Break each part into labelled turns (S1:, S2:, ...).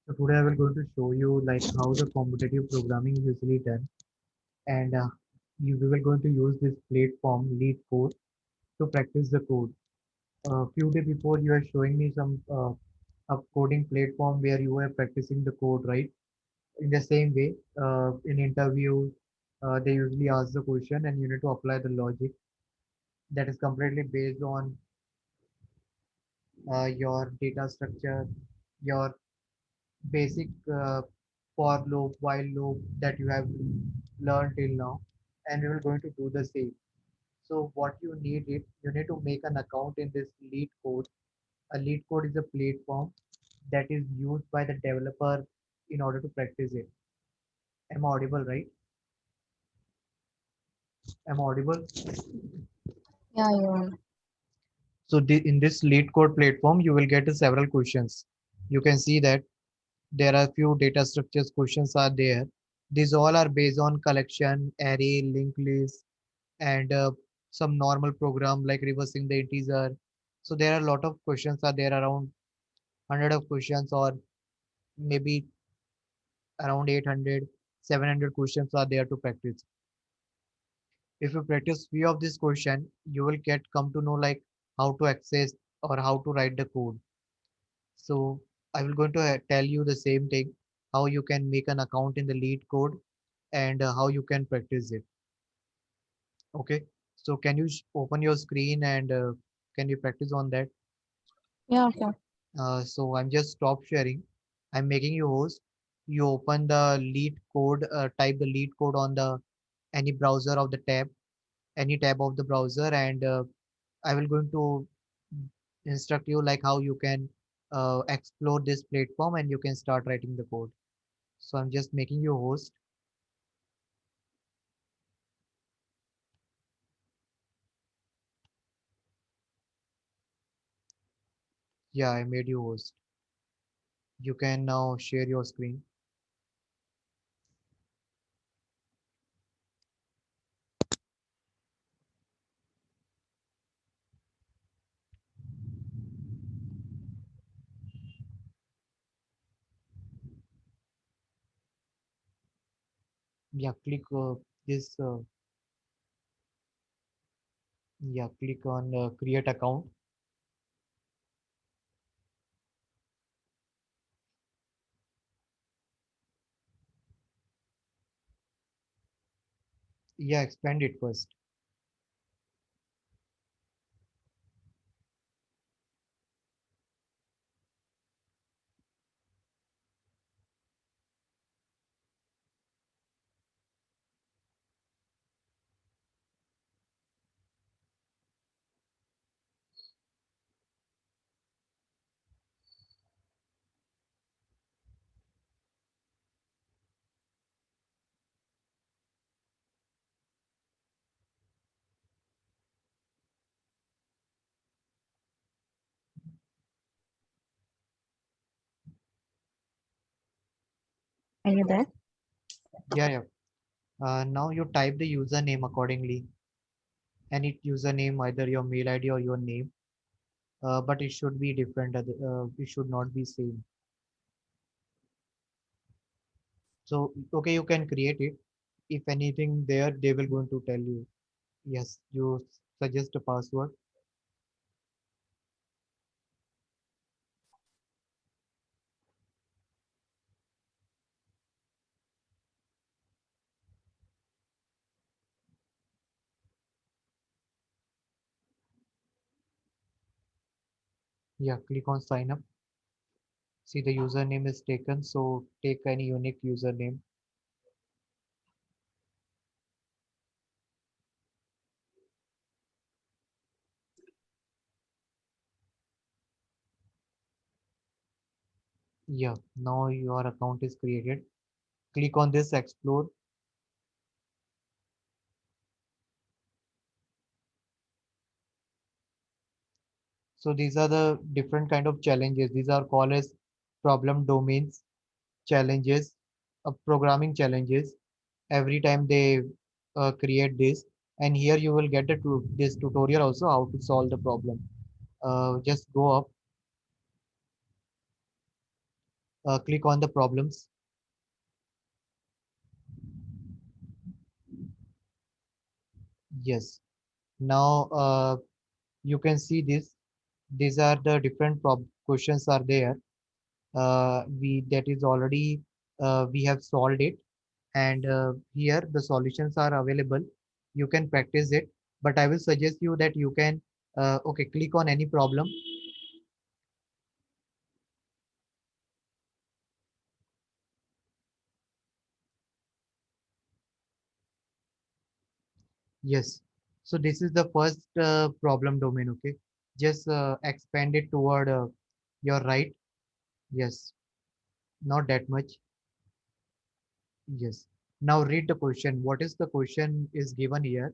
S1: So today I will going to show you like how the competitive programming is usually done, and we will going to use this platform Lead Code to practice the code. A few days before you are showing me some a coding platform where you are practicing the code, right? In the same way, in interviews, they usually ask the question and you need to apply the logic that is completely based on your data structure, your basic for loop, while loop that you have learned till now, and we will going to do the same. So what you need it, you need to make an account in this lead code. A lead code is a platform that is used by the developer in order to practice it. Am I audible, right? Am I audible?
S2: Yeah, you are.
S1: So in this lead code platform, you will get several questions. You can see that there are few data structures questions are there. These all are based on collection, array, linked list, and some normal program like reversing the integer. So there are a lot of questions are there, around 100 of questions, or maybe around 800, 700 questions are there to practice. If you practice few of this question, you will get come to know like how to access or how to write the code. So I will going to tell you the same thing, how you can make an account in the lead code, and how you can practice it. Okay. So can you open your screen and can you practice on that?
S2: Yeah, sure.
S1: So I'm just stop sharing. I'm making you host. You open the lead code, type the lead code on the any browser of the tab, any tab of the browser, and I will going to instruct you like how you can explore this platform and you can start writing the code. So I'm just making you host. Yeah, I made you host. You can now share your screen. Yeah, click this. Yeah, click on create account. Yeah, expand it first.
S2: Are you there?
S1: Yeah, yeah. Now you type the username accordingly. Any username, either your mail ID or your name, but it should be different. It should not be same. So okay, you can create it. If anything there, they will going to tell you. Yes, you suggest a password. Yeah, click on sign up. See the username is taken, so take any unique username. Yeah, now your account is created. Click on this explore. So these are the different kind of challenges. These are called as problem domains, challenges, programming challenges. Every time they create this, and here you will get this tutorial also how to solve the problem. Just go up. Click on the problems. Yes. Now you can see this. These are the different questions are there. We that is already we have solved it, and here the solutions are available. You can practice it, but I will suggest you that you can okay, click on any problem. Yes. So this is the first problem domain. Okay. Just expand it toward your right. Yes. Not that much. Yes. Now read the question. What is the question is given here?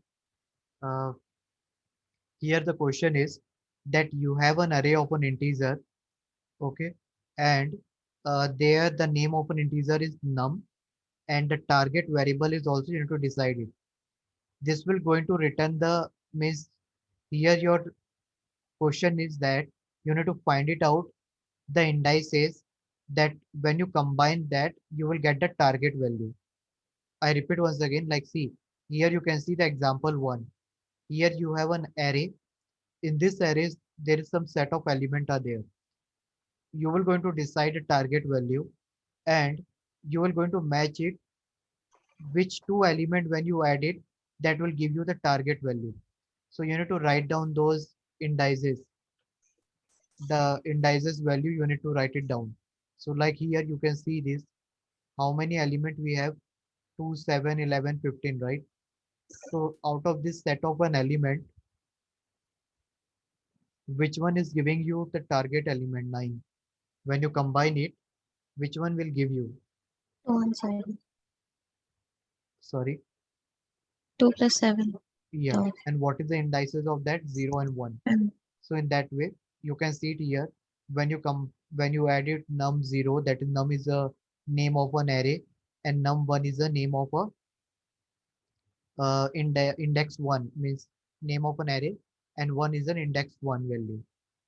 S1: Uh, Here the question is that you have an array of an integer, okay, and there the name of an integer is num, and the target variable is also you need to decide it. This will going to return the means here your question is that you need to find it out the indices that when you combine that you will get the target value. I repeat once again, like see here you can see the example one. Here you have an array. In this array there is some set of element are there. You will going to decide a target value, and you will going to match it which two element when you add it that will give you the target value. So you need to write down those indices, the indices value you need to write it down. So like here you can see this, how many element we have, 2, 7, 11, 15, right? So out of this set of an element, which one is giving you the target element 9? When you combine it, which one will give you?
S2: 2 and 7.
S1: Sorry.
S2: 2 plus 7.
S1: Yeah.
S2: Okay.
S1: And what is the indices of that? 0 and 1.
S2: Mm.
S1: So in that way, you can see it here. When you add it num0, that is num is a name of an array, and num1 is a name of a index 1 means name of an array, and 1 is an index 1 value.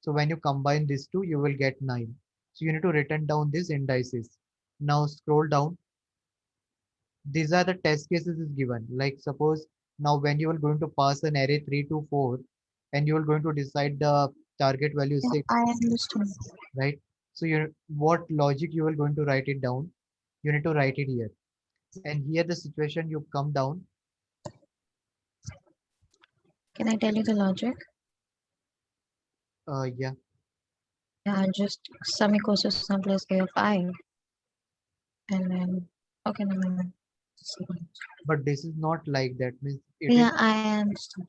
S1: So when you combine these two, you will get 9. So you need to written down these indices. Now scroll down. These are the test cases is given. Like suppose now when you are going to pass an array 3 to 4, and you are going to decide the target value
S2: Yeah,
S1: 6,
S2: I understand.
S1: right? So you what logic you are going to write it down? You need to write it here. And here the situation you come down.
S2: Can I tell you the logic?
S1: Yeah,
S2: Yeah, just sum equals to sum plus a of I. And then, okay, no, no, no.
S1: but this is not like that. Means it is
S2: Yeah, I understand.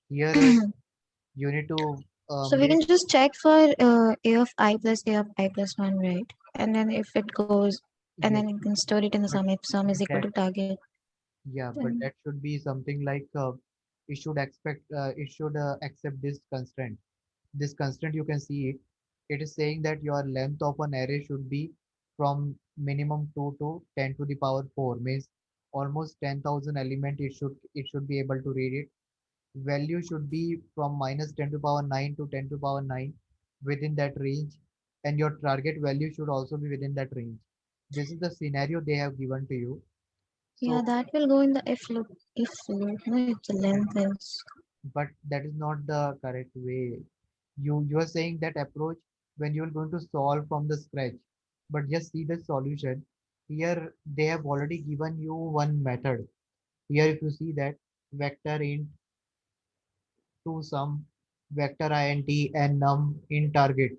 S1: here you need to
S2: So we
S1: make
S2: can just check for a of I plus a of I plus 1, right? And then if it goes, and
S1: yes,
S2: then you can store it in the
S1: but
S2: sum if sum is equal
S1: that
S2: to target.
S1: yeah, but
S2: Then,
S1: that should be something like it should accept this constraint. This constraint you can see it. It is saying that your length of an array should be from minimum 2 to 10 to the power 4, means almost 10,000 element it should be able to read it. Value should be from minus 10 to power 9 to 10 to power 9 within that range, and your target value should also be within that range. This is the scenario they have given to you.
S2: yeah,
S1: So
S2: that will go in the if loop. If loop, no, if the length is.
S1: but that is not the correct way. You are saying that approach when you are going to solve from the scratch, but just see the solution. Here they have already given you one method. Here if you see that vector int to sum, vector int and num in target,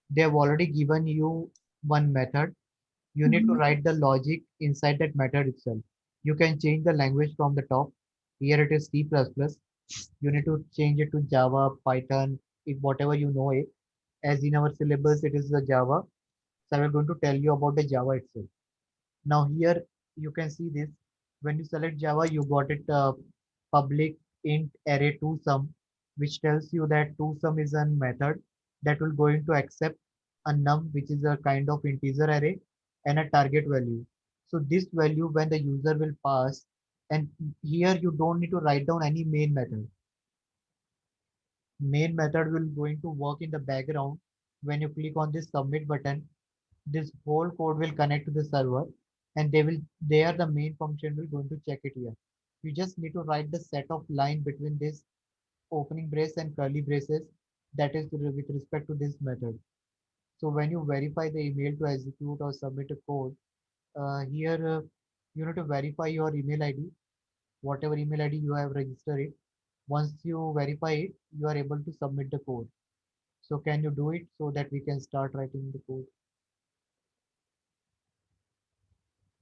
S1: they have already given you one method. You need to
S2: Mhm.
S1: write the logic inside that method itself. You can change the language from the top. Here it is C++. You need to change it to Java, Python, if whatever you know it. As in our syllabus, it is the Java. So I'm going to tell you about the Java itself. Now here you can see this. When you select Java, you got it public int array to sum, which tells you that to sum is a method that will going to accept a num, which is a kind of integer array, and a target value. So this value when the user will pass, and here you don't need to write down any main method. Main method will going to work in the background when you click on this submit button. This whole code will connect to the server, and they are the main function will going to check it here. You just need to write the set of line between this opening brace and curly braces, that is with respect to this method. So when you verify the email to execute or submit a code, here you need to verify your email ID, whatever email ID you have registered it. Once you verify it, you are able to submit the code. So can you do it so that we can start writing the code?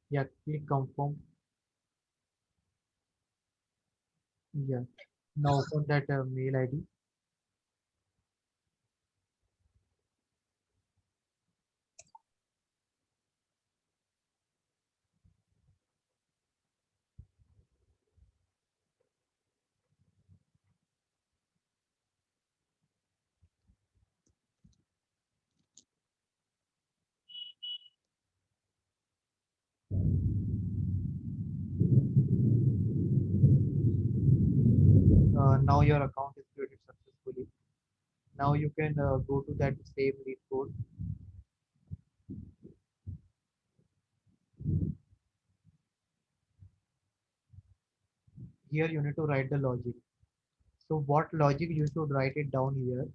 S1: Yeah, click confirm. Yeah. Now open that mail ID. Now your account is created successfully. Now you can go to that save lead code. Here you need to write the logic. So what logic you should write it down here.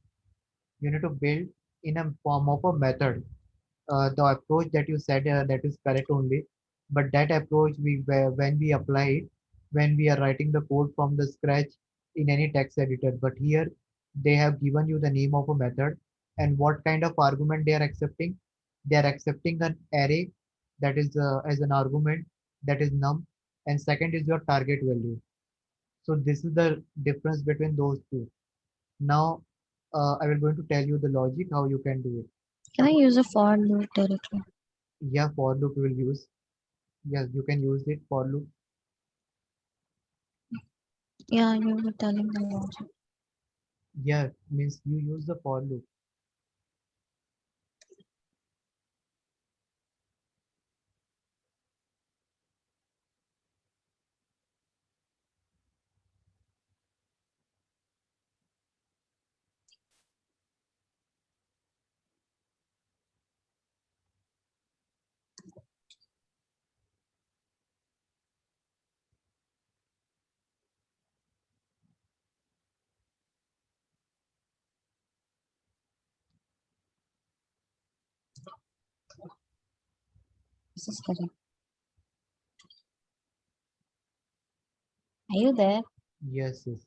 S1: You need to build in a form of a method. The approach that you said that is correct only, but that approach when we apply it, when we are writing the code from the scratch in any text editor, but here they have given you the name of a method, and what kind of argument they are accepting. They are accepting an array that is as an argument, that is num, and second is your target value. So this is the difference between those two. Now I will going to tell you the logic how you can do it.
S2: Can I use a for loop directly?
S1: Yeah, for loop you will use. Yes, you can use it for loop.
S2: Yeah, you were telling the logic.
S1: Yeah, means you use the for loop.
S2: This is correct. Are you there?
S1: Yes, yes.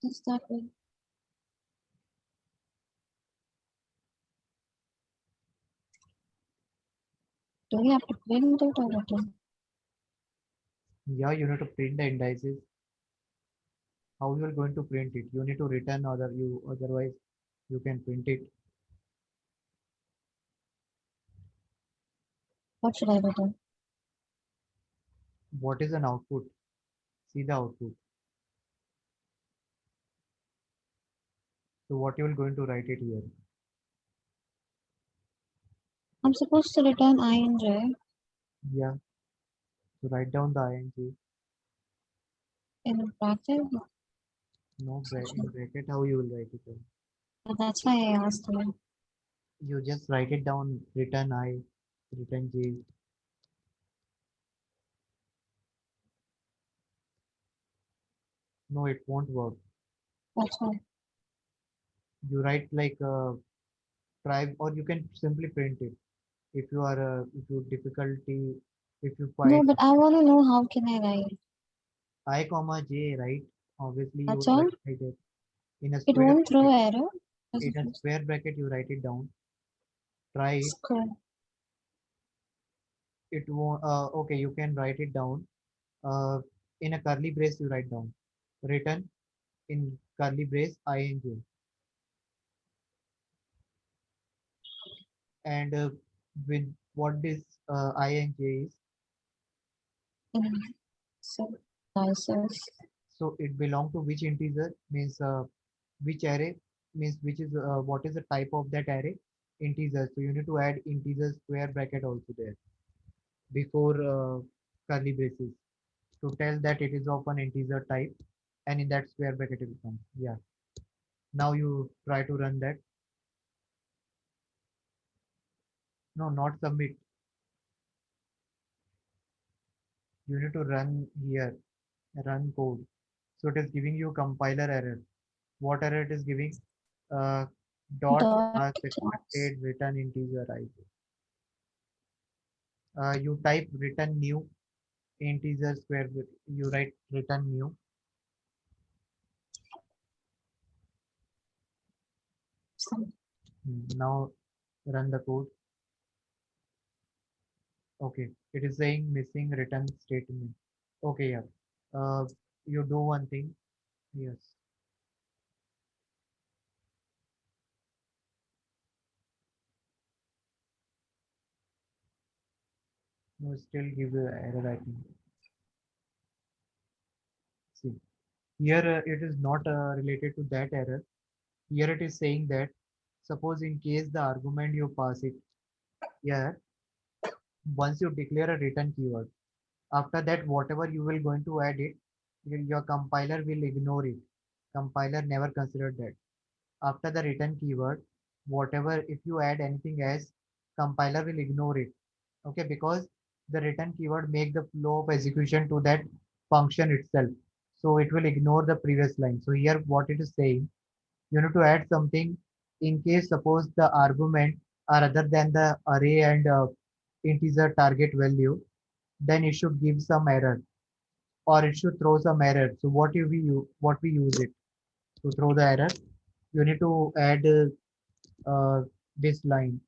S2: Let's start with. Do we have to print it or what?
S1: Yeah, you need to print the indices. How you are going to print it? You need to return other you otherwise you can print it.
S2: What should I return?
S1: What is an output? See the output. So what you will going to write it here?
S2: I'm supposed to return ing
S1: Yeah. So write down the ing.
S2: in bracket.
S1: No in bracket. How you will write it down?
S2: That's why I asked you.
S1: You just write it down. Return I, return j. No, it won't work.
S2: That's why.
S1: You write like try, or you can simply print it. If you are if you difficulty, if you
S2: No,
S1: find
S2: but I want to know how can I write.
S1: I comma j, right? Obviously you
S2: That's
S1: will
S2: all.
S1: write it in a
S2: It
S1: square
S2: won't throw
S1: bracket.
S2: error. Does
S1: In
S2: it
S1: a
S2: just
S1: square bracket you write it down. Try it.
S2: scroll?
S1: It won't. Okay, you can write it down. Uh, in a curly brace you write down. Written in curly brace ing, and with what this ing is.
S2: In so slices.
S1: So it belong to which integer, means which array, means which is what is the type of that array? Integer. So you need to add integer square bracket also there. before curly braces to tell that it is of an integer type, and in that square bracket it will come. Yeah. Now you try to run that. No, not submit. You need to run here, run code. So it is giving you compiler error. What error it is giving? Uh, dot
S2: Dot
S1: class
S2: class.
S1: expected return integer I. You type return new integer square. You write return new. Now run the code. Okay, it is saying missing return statement. Okay, yeah. Uh, you do one thing. Yes. No, still give you error, I think. See, here it is not related to that error. Here it is saying that suppose in case the argument you pass it here, once you declare a return keyword, after that whatever you will going to add it, your compiler will ignore it. Compiler never considered that. After the return keyword, whatever if you add anything else, compiler will ignore it. Okay, because the return keyword make the flow of execution to that function itself. So it will ignore the previous line. So here what it is saying, you need to add something in case suppose the argument are other than the array and integer target value, then it should give some error or it should throw some error. So what we use it to throw the error, you need to add this line.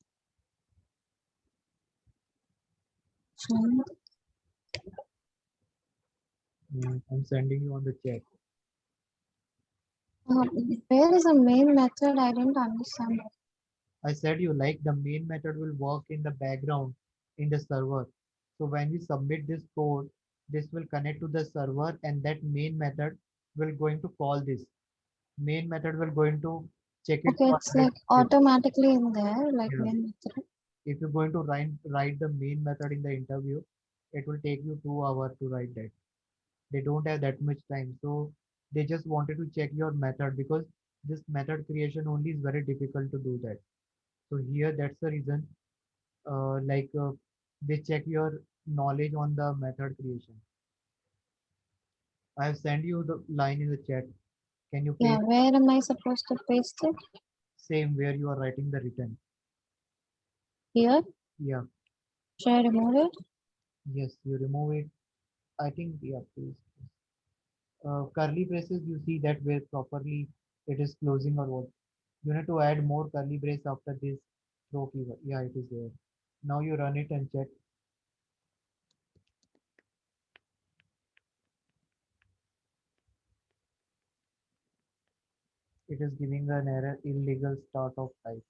S1: I'm sending you on the chat.
S2: Where is the main method? I didn't understand.
S1: I said you like the main method will work in the background in the server. So when we submit this code, this will connect to the server and that main method will going to call this. Main method will going to check it
S2: Okay,
S1: for
S2: it's
S1: 100
S2: like
S1: times.
S2: automatically in there, like
S1: Yeah.
S2: main method.
S1: If you're going to write the main method in the interview, it will take you 2 hours to write that. They don't have that much time. So they just wanted to check your method because this method creation only is very difficult to do that. So here that's the reason they check your knowledge on the method creation. I have sent you the line in the chat. Can you
S2: Yeah,
S1: paste
S2: where am I supposed to paste it?
S1: same where you are writing the written?
S2: Here?
S1: Yeah,
S2: Should I remove it?
S1: yes, you remove it. I think yeah, please. Curly braces, you see that where properly it is closing or what. You need to add more curly brace after this throw keyword. Yeah, it is there. Now you run it and check. It is giving an error illegal start of type.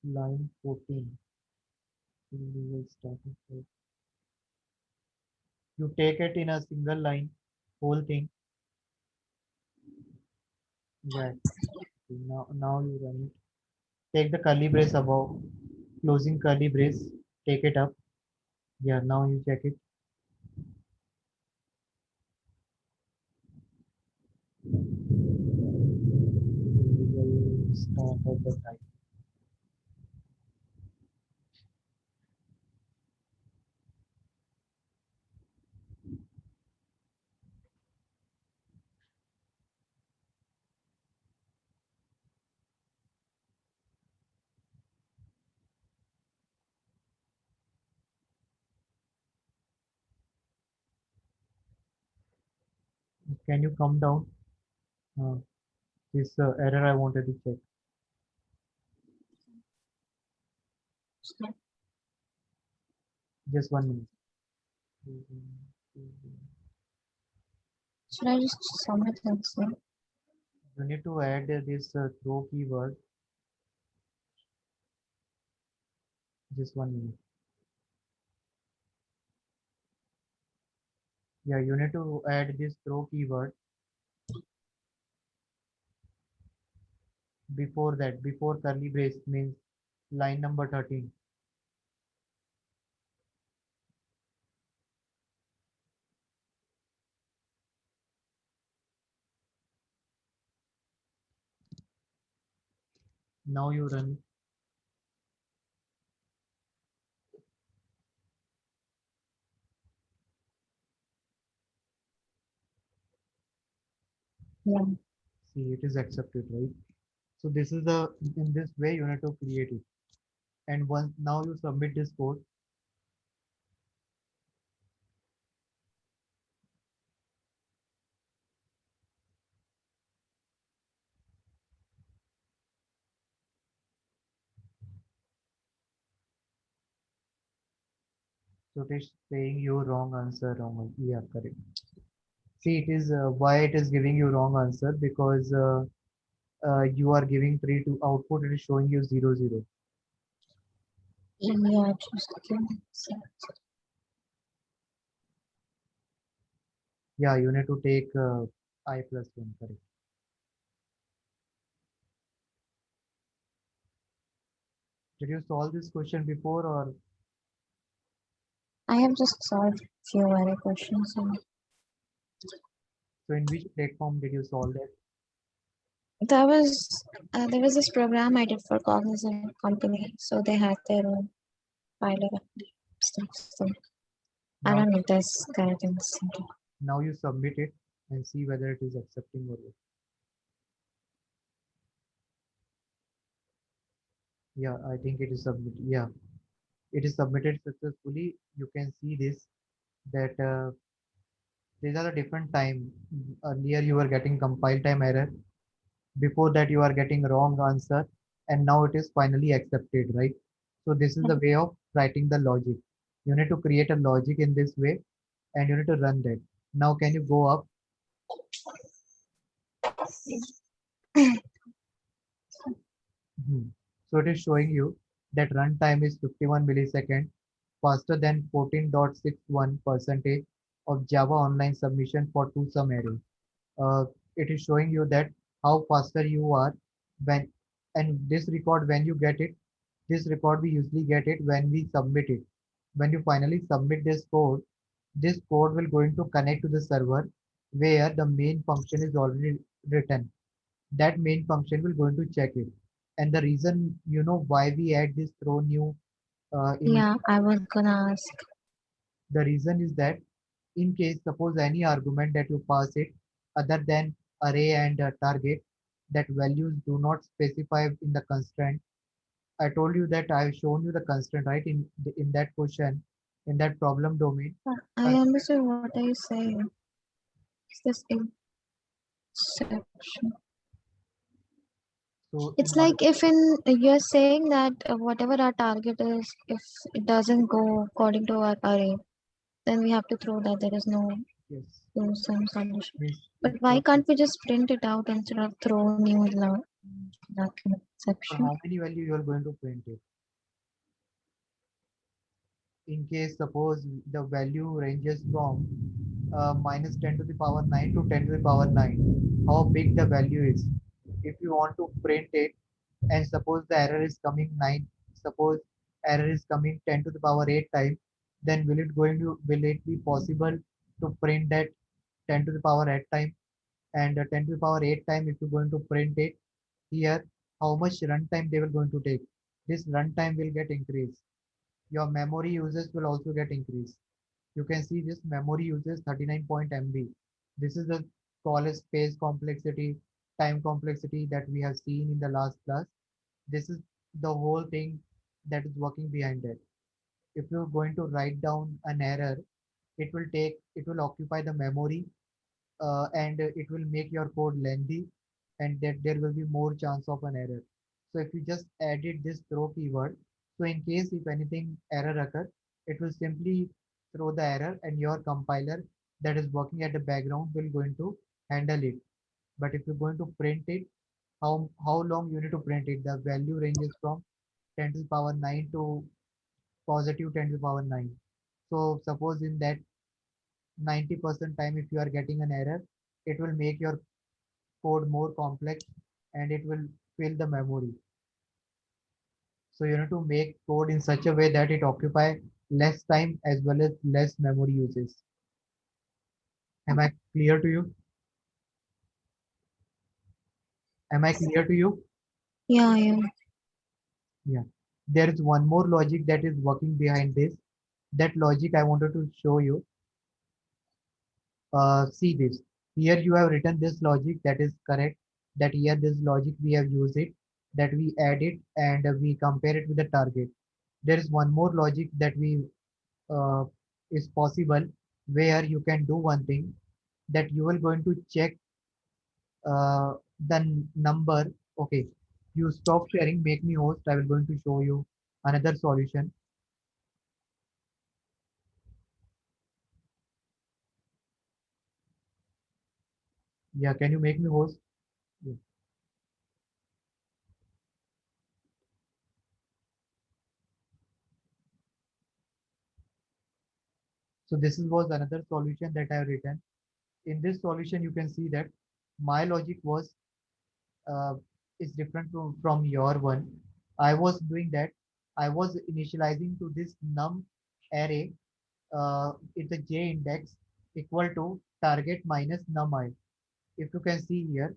S1: Line 14. Illegal start of type. You take it in a single line, whole thing. Yeah. Now you run it. Take the curly brace above, closing curly brace. Take it up. Yeah. Now you check it. Illegal start of the type. Can you come down? Uh, this error I wanted to check. Just 1 minute.
S2: Should I just submit and see?
S1: You need to add this throw keyword. Just 1 minute. Yeah, you need to add this throw keyword Before that, before curly brace means line number 13. Now you run.
S2: Yeah.
S1: See, it is accepted, right? So this is the, in this way you need to create it. And once now you submit this code, so it is saying you wrong answer, wrong. Yeah, correct. See, it is why it is giving you wrong answer because you are giving 3 to output. It is showing you 0, 0.
S2: Yeah, just give me a sec.
S1: Yeah, you need to take I plus 1, correct. Did you solve this question before or
S2: I have just solved few other questions. And
S1: so in which platform did you solve that?
S2: that was there was this program I did for Cognizant company, so they had their own pilot stuff. So I
S1: Now,
S2: don't know if that's correct in the center.
S1: now you submit it and see whether it is accepting or not. Yeah, I think it is submitted. Yeah, it is submitted successfully. You can see this that these are the different time. Earlier you were getting compile time error. Before that you are getting wrong answer, and now it is finally accepted, right? So this is the way of writing the logic. You need to create a logic in this way, and you need to run that. Now can you go up? Mhm. So it is showing you that runtime is 51 millisecond, faster than 14.61 percentage of Java online submission for two sum array. Uh, it is showing you that how faster you are when, and this record when you get it, this record we usually get it when we submit it. When you finally submit this code will going to connect to the server where the main function is already written. That main function will going to check it. And the reason, why we add this throw new in
S2: Yeah, I was gonna ask.
S1: the reason is that in case suppose any argument that you pass it other than array and target, that values do not specify in the constraint. I told you that I've shown you the constraint, right? In that question, in that problem domain.
S2: I
S1: Cons-
S2: understood what are you saying. Is this exception?
S1: so in
S2: It's
S1: order,
S2: like if in you're saying that whatever our target is, if it doesn't go according to our array, then we have to throw that there is no
S1: yes,
S2: some solution.
S1: means
S2: But
S1: if
S2: why can't we just print it out instead of throw new document exception?
S1: how many value you are going to print it? In case suppose the value ranges from minus 10 to the power 9 to 10 to the power 9, how big the value is. If you want to print it and suppose the error is coming 9, suppose error is coming 10 to the power 8 times, then will it be possible to print that 10 to the power 8 time? And 10 to the power 8 time, if you're going to print it here, how much runtime they will going to take? This runtime will get increased. Your memory uses will also get increased. You can see this memory uses 39 point MB. This is the tallest space complexity, time complexity that we have seen in the last class. This is the whole thing that is working behind it. If you're going to write down an error, it will occupy the memory, and it will make your code lengthy, and that there will be more chance of an error. So if you just added this throw keyword, so in case if anything error occur, it will simply throw the error, and your compiler that is working at the background will going to handle it. But if you're going to print it, how long you need to print it? The value ranges from 10 to the power 9 to positive 10 to the power 9. So suppose in that 90% time if you are getting an error, it will make your code more complex, and it will fill the memory. So you need to make code in such a way that it occupy less time as well as less memory uses. Am I clear to you? Am I clear to you?
S2: Yeah, yeah.
S1: Yeah. There is one more logic that is working behind this. That logic I wanted to show you. See this. Here you have written this logic that is correct. That here this logic we have used it. That we add it and we compare it with the target. There is one more logic that we is possible where you can do one thing that you are going to check the number. Okay, you stop sharing, make me host. I will going to show you another solution. Yeah, can you make me host? Yeah. So this is was another solution that I have written. In this solution you can see that my logic was uh, is different from your one. I was doing that. I was initializing to this num array. It's a j index equal to target minus num I. If you can see here,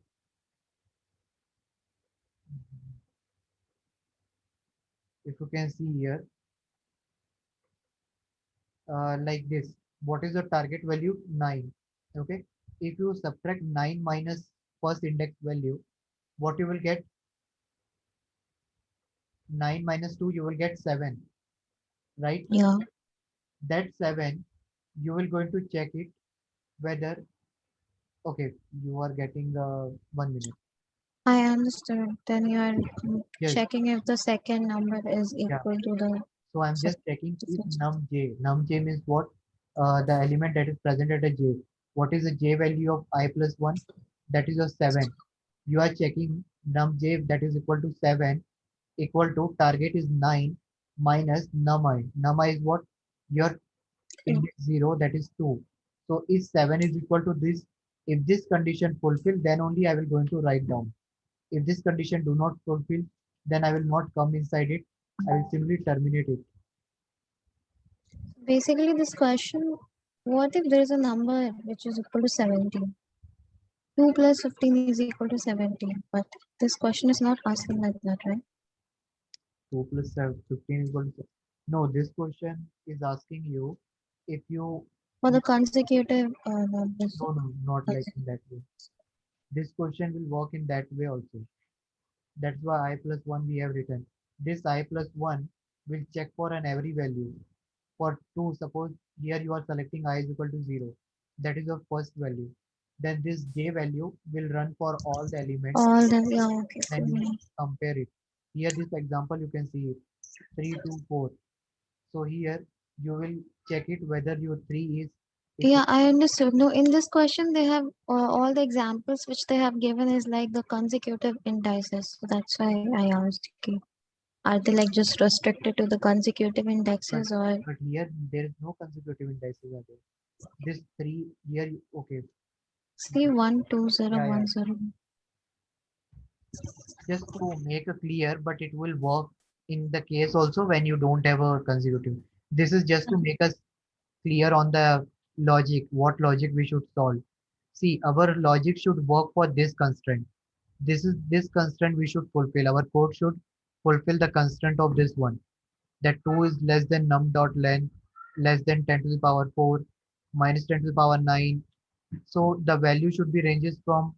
S1: if you can see here, like this, what is the target value? 9. Okay. If you subtract 9 minus first index value, what you will get? 9 minus 2, you will get 7, right?
S2: Yeah,
S1: That 7, you will going to check it whether, okay, you are getting 1 minute.
S2: I understood. Then you are
S1: Yes,
S2: checking if the second number is
S1: yeah.
S2: equal to the
S1: So I'm
S2: first.
S1: just checking if num j. Num j means what? The element that is present at a j. What is the j value of I plus 1? That is a 7. You are checking num j that is equal to 7 equal to target is 9 minus num I. Num I is what? Your index 0 that is 2. So if 7 is equal to this, if this condition fulfilled, then only I will going to write down. If this condition do not fulfill, then I will not come inside it. I will simply terminate it.
S2: Basically, this question, what if there is a number which is equal to 17? 2 plus 15 is equal to 17. But this question is not asking like that, right?
S1: 2 plus 7, 15 is equal to. No, this question is asking you if you.
S2: For the consecutive numbers.
S1: No, no, not like in that way. This question will work in that way also. That's why I plus 1 we have written. This I plus 1 will check for an every value. For 2, suppose here you are selecting I is equal to 0. That is your first value. Then this j value will run for all the elements.
S2: All the, yeah, okay.
S1: Then you compare it. Here this example you can see it. 3, 2, 4. So here you will check it whether your 3 is equal.
S2: Yeah, I understood. No, in this question, they have all the examples which they have given is like the consecutive indices. So that's why I asked you. Are they like just restricted to the consecutive
S1: But,
S2: indexes or
S1: but here there is no consecutive indices are there. This 3 here, okay.
S2: see 1 2 0
S1: Yeah, yeah.
S2: 1 0?
S1: Just to make a clear, but it will work in the case also when you don't have a consecutive. This is just to make us clear on the logic, what logic we should solve. See, our logic should work for this constraint. This constraint we should fulfill. Our code should fulfill the constraint of this one. That 2 is less than num dot length, less than 10 to the power 4, minus 10 to the power 9. So the value should be ranges from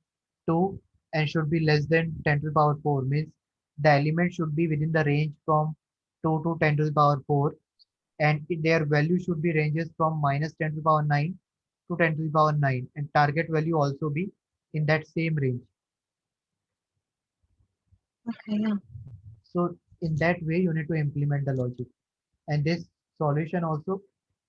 S1: 2 and should be less than 10 to the power 4. Means the element should be within the range from 2 to 10 to the power 4, and their value should be ranges from minus 10 to the power 9 to 10 to the power 9, and target value also be in that same range.
S2: Okay, yeah.
S1: So in that way you need to implement the logic. And this solution also,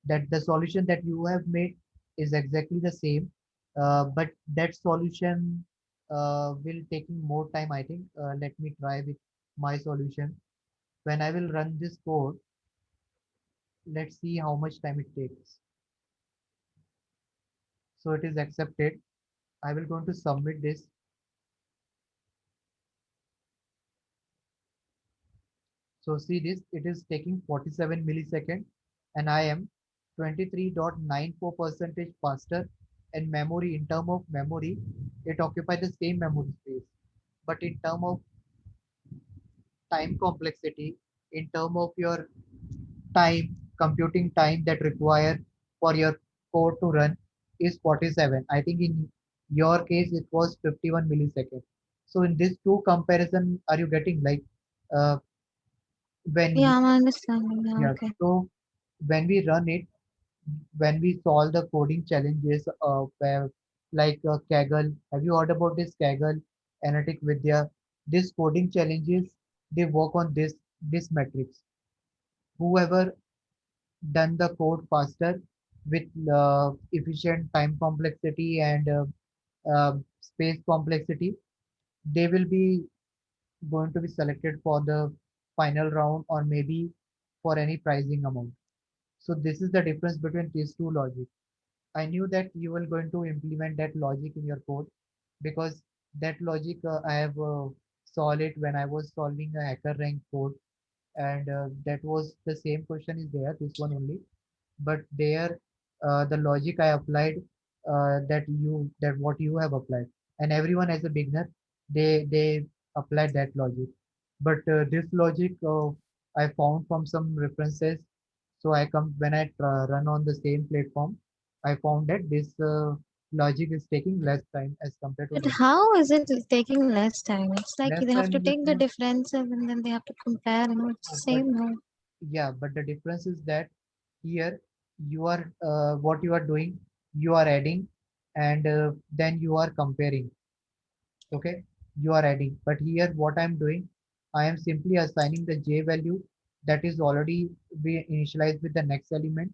S1: that the solution that you have made is exactly the same, but that solution will taking more time, I think. Let me try with my solution. When I will run this code, let's see how much time it takes. So it is accepted. I will going to submit this. So see this, it is taking 47 milliseconds and I am 23.94 percentage faster. And memory, in term of memory, it occupies the same memory space. But in term of time complexity, in term of your time, computing time that require for your code to run is 47. I think in your case it was 51 milliseconds. So in this two comparison, are you getting like uh, when you
S2: Yeah, I'm understanding. Yeah,
S1: yeah,
S2: okay.
S1: so when we run it, when we solve the coding challenges where like Kaggle, have you heard about this Kaggle, Analytic Vidya? These coding challenges, they work on this metrics. Whoever done the code faster with efficient time complexity and space complexity, they will be going to be selected for the final round or maybe for any pricing amount. So this is the difference between these two logic. I knew that you were going to implement that logic in your code because that logic I have solved it when I was solving a hacker rank code, and that was the same question is there, this one only, but there the logic I applied, that what you have applied, and everyone as a beginner, they applied that logic, but this logic I found from some references. So I come when I run on the same platform, I found that this logic is taking less time as compared to
S2: But
S1: this.
S2: how is it taking less time? It's like
S1: Less
S2: they have
S1: time
S2: to
S1: in the
S2: take the
S1: sense,
S2: differences and then they have to compare. It's the
S1: but
S2: same. No.
S1: yeah, but the difference is that here you are what you are doing, you are adding, and then you are comparing. Okay, you are adding, but here what I'm doing, I am simply assigning the j value that is already be initialized with the next element,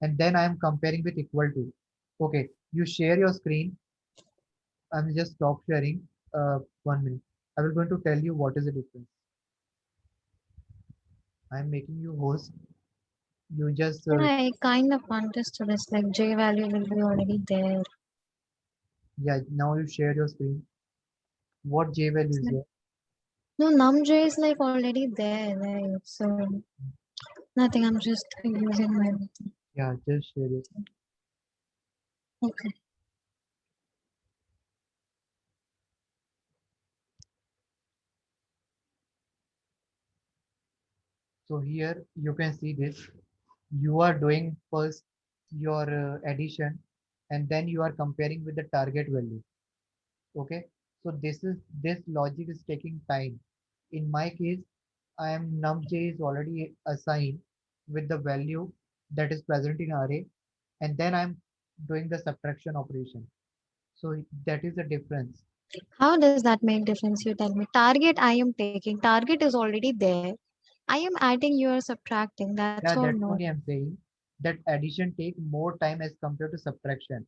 S1: and then I am comparing with equal to. Okay, you share your screen. I'm just stop sharing. 1 minute. I will going to tell you what is the difference. I'm making you host. You just
S2: Yeah, I kind of understood. It's like J value will be already there.
S1: yeah. Now you share your screen. What j value
S2: It's
S1: is
S2: like,
S1: there?
S2: no, num_j is like already there, right? So nothing. I'm just using my.
S1: Yeah, just share it.
S2: Okay.
S1: So here you can see this. You are doing first your addition, and then you are comparing with the target value. Okay. So this logic is taking time. In my case, I am numj is already assigned with the value that is present in array, and then I'm doing the subtraction operation. So that is the difference.
S2: How does that make difference? You tell me. Target I am taking. Target is already there. I am adding. You are subtracting. That's
S1: Yeah,
S2: all.
S1: that's
S2: No.
S1: only I'm saying that addition take more time as compared to subtraction.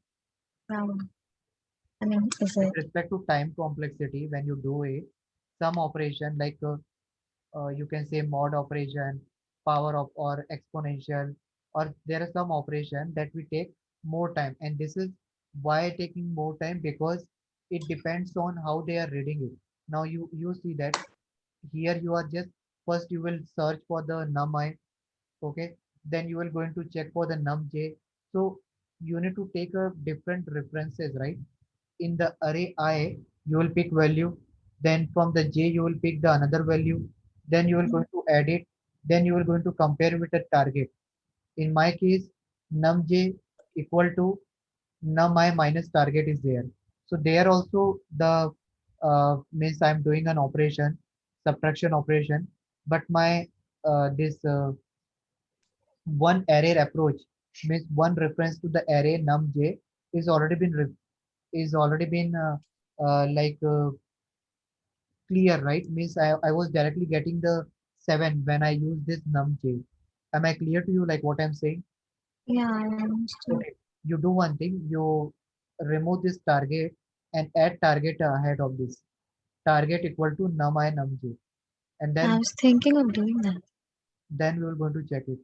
S2: I mean, is
S1: With
S2: it?
S1: respect to time complexity, when you do it, some operation like you can say mod operation, power of or exponential, or there are some operation that we take more time, and this is why taking more time because it depends on how they are reading it. Now you see that here you are just first you will search for the num okay, then you will going to check for the num_j. So you need to take a different references, right? In the array I you will pick value, then from the j you will pick the another value, then you will going to add it, then you will going to compare with the target. In my case, num_j equal to num_i minus target is there. So there also the means I'm doing an operation, subtraction operation, but my this one array approach means one reference to the array num_j is already been like clear, right? Means I was directly getting the 7 when I use this num_j. Am I clear to you like what I'm saying?
S2: Yeah, I understood.
S1: Okay, you do one thing, you remove this target and add target ahead of this. Target equal to num_i num_j. And
S2: I
S1: then
S2: was thinking of doing that.
S1: we will going to check it.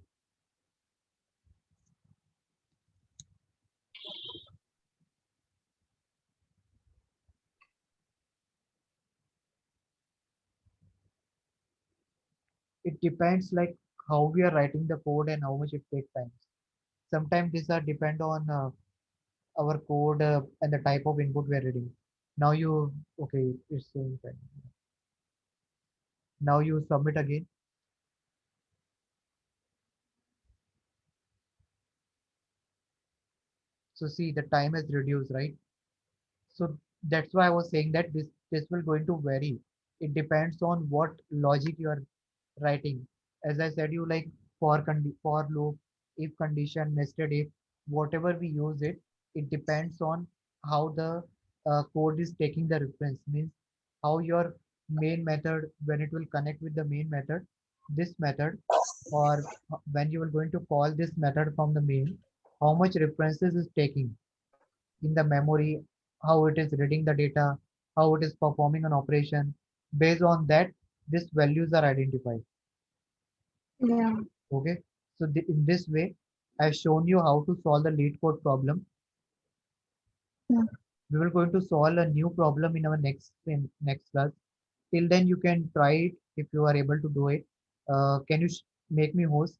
S1: It depends like how we are writing the code and how much it takes time. Sometimes these are depend on our code and the type of input we are reading. Now you, okay, it's saying that. Now you submit again. So see the time is reduced, right? So that's why I was saying that this will going to vary. It depends on what logic you are writing. As I said, you like for loop, if condition, nested if, whatever we use it, it depends on how the code is taking the reference. Means how your main method when it will connect with the main method, this method, or when you are going to call this method from the main, how much references is taking in the memory, how it is reading the data, how it is performing an operation. Based on that, these values are identified.
S2: Yeah.
S1: Okay. So in this way, I've shown you how to solve the lead code problem.
S2: Yeah.
S1: We will going to solve a new problem in our next class. Till then, you can try it if you are able to do it. Can you make me host?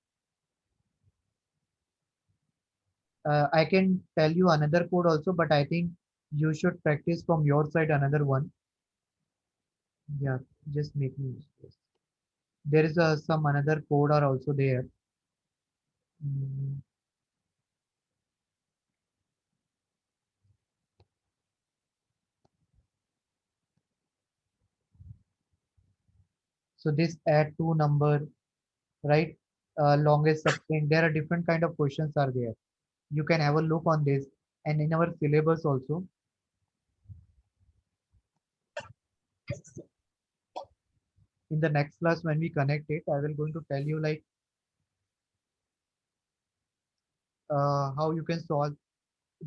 S1: I can tell you another code also, but I think you should practice from your side another one. Yeah, just make me host. There is some another code are also there. Mm, so this add to number, right? Longest substring. There are different kind of questions are there. You can have a look on this, and in our syllabus also. In the next class when we connect it, I will going to tell you like how you can solve.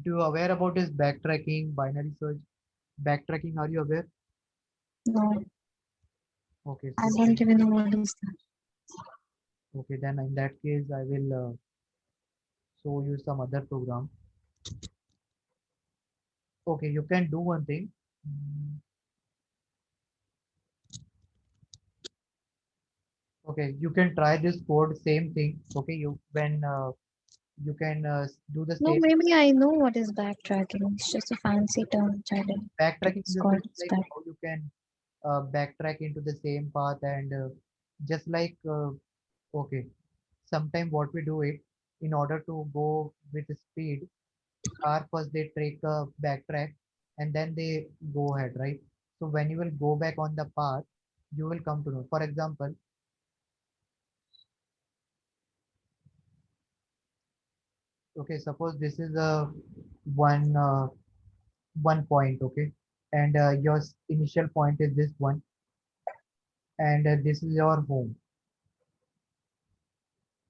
S1: Do you aware about this backtracking, binary search? Backtracking, are you aware?
S2: No,
S1: Okay,
S2: I
S1: so
S2: don't even know what is that.
S1: okay, then in that case, I will show you some other program. Okay, you can do one thing. Mm, okay, you can try this code, same thing. Okay, you can do the
S2: No,
S1: same
S2: maybe I know what is backtracking. It's just a fancy term which I didn't.
S1: backtracking in
S2: It's
S1: the
S2: called
S1: sense
S2: it's
S1: like
S2: back.
S1: how you can backtrack into the same path and just like okay, sometime what we do it in order to go with speed, car first they take a backtrack and then they go ahead, right? So when you will go back on the path, you will come to know. For example, okay, suppose this is a one one point, okay, and your initial point is this one, and this is your home,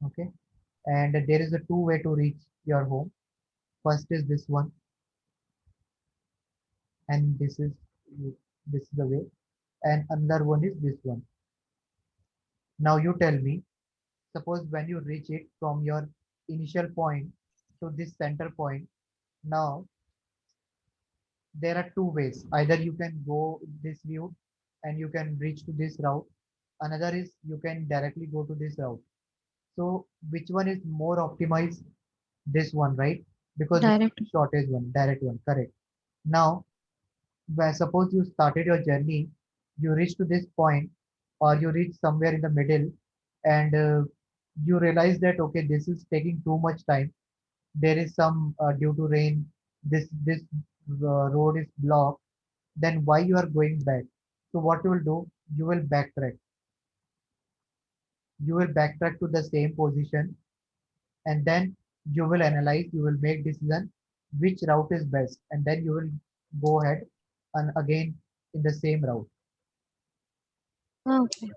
S1: okay, and there is a two way to reach your home. First is this one, and this is the way, and another one is this one. Now you tell me, suppose when you reach it from your initial point to this center point, now there are two ways. Either you can go this route and you can reach to this route. Another is you can directly go to this route. So which one is more optimized? This one, right? Because this is
S2: Direct.
S1: the shortest one, direct one, correct. Now, where suppose you started your journey, you reach to this point, or you reach somewhere in the middle, and you realize that okay, this is taking too much time. There is some due to rain, this road is blocked. Then why you are going back? So what you will do? You will backtrack. You will backtrack to the same position, and then you will analyze. You will make decision which route is best, and then you will go ahead and again in the same route.
S2: Okay,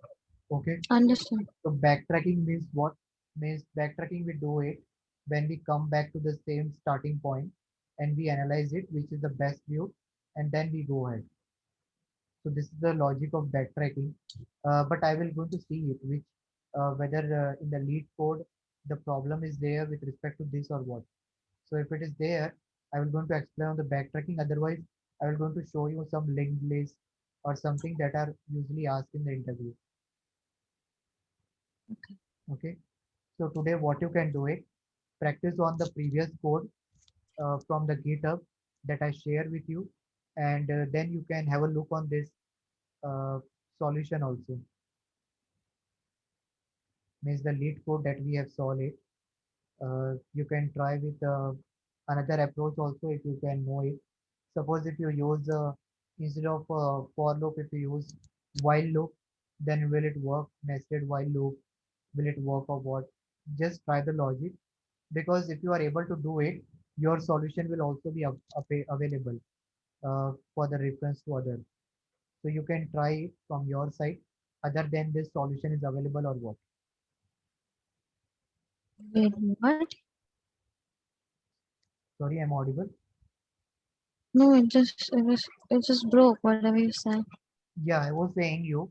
S1: Okay.
S2: understand.
S1: So backtracking means what? Means backtracking we do it when we come back to the same starting point and we analyze it, which is the best view, and then we go ahead. So this is the logic of backtracking. But I will going to see it, which whether in the lead code the problem is there with respect to this or what. So if it is there, I will going to explain on the backtracking. Otherwise, I will going to show you some linked list or something that are usually asked in the interview. Okay. So today what you can do it, practice on the previous code from the GitHub that I share with you, and then you can have a look on this uh, solution also. Means the lead code that we have solved it. You can try with another approach also if you can know it. Suppose if you use instead of for loop, if you use while loop, then will it work? Nested while loop, will it work or what? Just try the logic, because if you are able to do it, your solution will also be available for the reference to others. So you can try it from your side, other than this solution is available or what.
S2: Wait, what?
S1: Sorry, I'm audible.
S2: No, it just broke, whatever you said.
S1: Yeah, I was saying you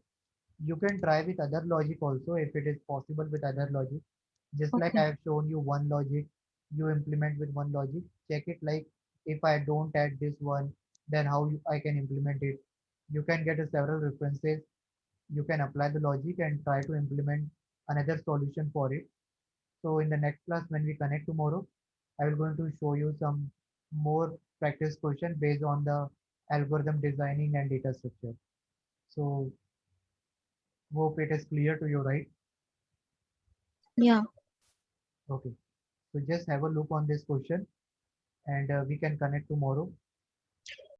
S1: can try with other logic also if it is possible with other logic. Just like I
S2: Okay.
S1: have shown you one logic, you implement with one logic. Check it like if I don't add this one, then how I can implement it. You can get several references. You can apply the logic and try to implement another solution for it. So in the next class when we connect tomorrow, I will going to show you some more practice question based on the algorithm designing and data structure. So hope it is clear to you, right?
S2: Yeah.
S1: Okay. So just have a look on this question, and we can connect tomorrow.